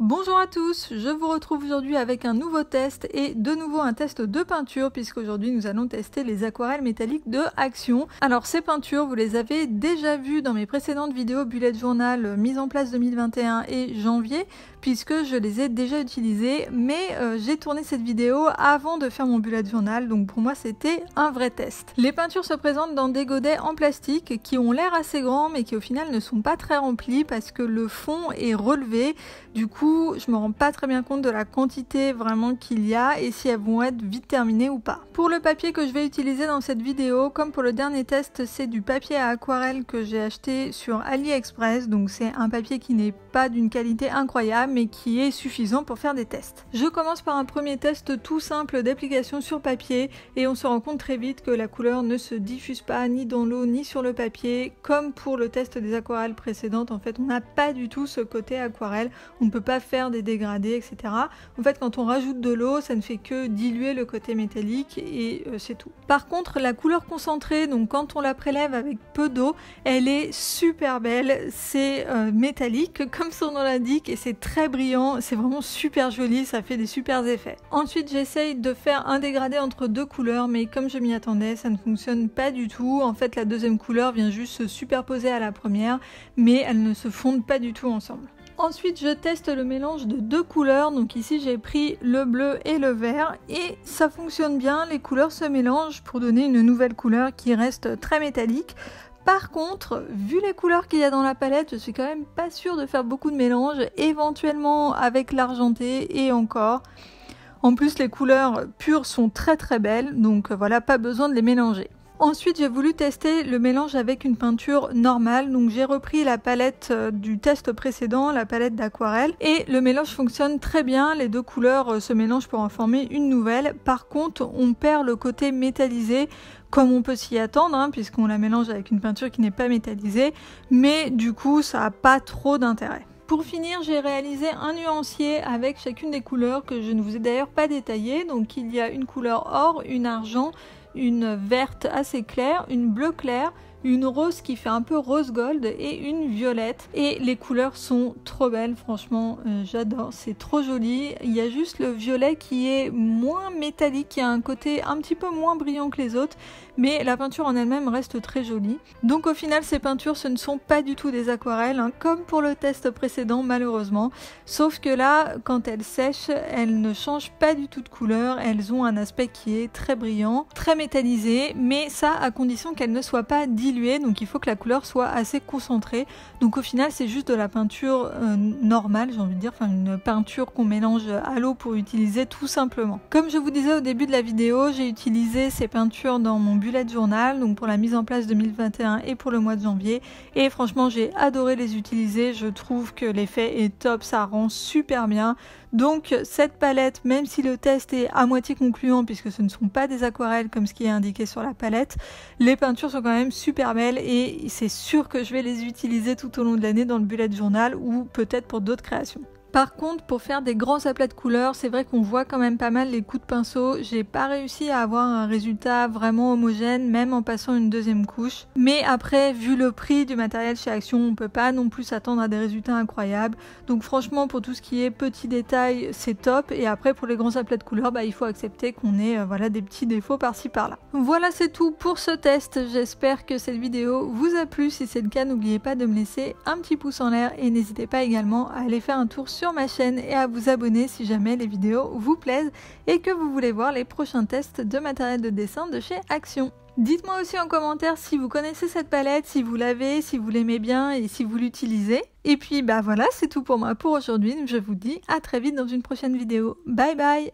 Bonjour à tous, je vous retrouve aujourd'hui avec un nouveau test et de nouveau un test de peinture puisqu'aujourd'hui nous allons tester les aquarelles métalliques de Action. Alors ces peintures, vous les avez déjà vues dans mes précédentes vidéos bullet journal mise en place 2021 et janvier puisque je les ai déjà utilisées, mais j'ai tourné cette vidéo avant de faire mon bullet journal, donc pour moi c'était un vrai test. Les peintures se présentent dans des godets en plastique qui ont l'air assez grands mais qui au final ne sont pas très remplis parce que le fond est relevé. Du coup, je me rends pas très bien compte de la quantité vraiment qu'il y a et si elles vont être vite terminées ou pas. Pour le papier que je vais utiliser dans cette vidéo, comme pour le dernier test, c'est du papier à aquarelle que j'ai acheté sur AliExpress. Donc c'est un papier qui n'est pas d'une qualité incroyable mais qui est suffisant pour faire des tests. Je commence par un premier test tout simple d'application sur papier et on se rend compte très vite que la couleur ne se diffuse pas ni dans l'eau ni sur le papier. Comme pour le test des aquarelles précédentes, en fait on n'a pas du tout ce côté aquarelle. On ne peut pas faire des dégradés, etc. En fait, quand on rajoute de l'eau, ça ne fait que diluer le côté métallique et c'est tout. Par contre, la couleur concentrée, donc quand on la prélève avec peu d'eau, elle est super belle. C'est métallique, comme son nom l'indique, et c'est très brillant. C'est vraiment super joli, ça fait des super effets. Ensuite, j'essaye de faire un dégradé entre deux couleurs, mais comme je m'y attendais, ça ne fonctionne pas du tout. En fait, la deuxième couleur vient juste se superposer à la première, mais elles ne se fondent pas du tout ensemble. Ensuite, je teste le mélange de deux couleurs, donc ici j'ai pris le bleu et le vert et ça fonctionne bien, les couleurs se mélangent pour donner une nouvelle couleur qui reste très métallique. Par contre, vu les couleurs qu'il y a dans la palette, je suis quand même pas sûre de faire beaucoup de mélange, éventuellement avec l'argenté et encore. En plus, les couleurs pures sont très belles, donc voilà, pas besoin de les mélanger. Ensuite, j'ai voulu tester le mélange avec une peinture normale, donc j'ai repris la palette du test précédent, la palette d'aquarelle, et le mélange fonctionne très bien, les deux couleurs se mélangent pour en former une nouvelle. Par contre, on perd le côté métallisé, comme on peut s'y attendre, hein, puisqu'on la mélange avec une peinture qui n'est pas métallisée, mais du coup, ça n'a pas trop d'intérêt. Pour finir, j'ai réalisé un nuancier avec chacune des couleurs que je ne vous ai d'ailleurs pas détaillé. Donc il y a une couleur or, une argent, une verte assez claire, une bleue claire, une rose qui fait un peu rose gold et une violette. Et les couleurs sont trop belles, franchement j'adore, c'est trop joli. Il y a juste le violet qui est moins métallique, qui a un côté un petit peu moins brillant que les autres, mais la peinture en elle-même reste très jolie. Donc au final ces peintures ce ne sont pas du tout des aquarelles, hein, comme pour le test précédent malheureusement, sauf que là quand elles sèchent elles ne changent pas du tout de couleur, elles ont un aspect qui est très brillant, très métallisé, mais ça à condition qu'elles ne soient pas diluées, donc il faut que la couleur soit assez concentrée. Donc au final c'est juste de la peinture normale, j'ai envie de dire, enfin une peinture qu'on mélange à l'eau pour utiliser tout simplement. Comme je vous disais au début de la vidéo, j'ai utilisé ces peintures dans mon bullet journal, donc pour la mise en place 2021 et pour le mois de janvier, et franchement j'ai adoré les utiliser, je trouve que l'effet est top, ça rend super bien. Donc cette palette, même si le test est à moitié concluant puisque ce ne sont pas des aquarelles comme ce qui est indiqué sur la palette, les peintures sont quand même super belles et c'est sûr que je vais les utiliser tout au long de l'année dans le bullet journal ou peut-être pour d'autres créations. Par contre, pour faire des grands aplats de couleurs, c'est vrai qu'on voit quand même pas mal les coups de pinceau. J'ai pas réussi à avoir un résultat vraiment homogène, même en passant une deuxième couche. Mais après, vu le prix du matériel chez Action, on peut pas non plus s'attendre à des résultats incroyables. Donc franchement, pour tout ce qui est petits détails, c'est top. Et après, pour les grands aplats de couleurs, il faut accepter qu'on ait voilà, des petits défauts par-ci par-là. Voilà, c'est tout pour ce test. J'espère que cette vidéo vous a plu. Si c'est le cas, n'oubliez pas de me laisser un petit pouce en l'air et n'hésitez pas également à aller faire un tour sur ma chaîne et à vous abonner si jamais les vidéos vous plaisent et que vous voulez voir les prochains tests de matériel de dessin de chez Action. Dites-moi aussi en commentaire si vous connaissez cette palette, si vous l'avez, si vous l'aimez bien et si vous l'utilisez. Et puis voilà, c'est tout pour moi pour aujourd'hui. Je vous dis à très vite dans une prochaine vidéo. Bye bye!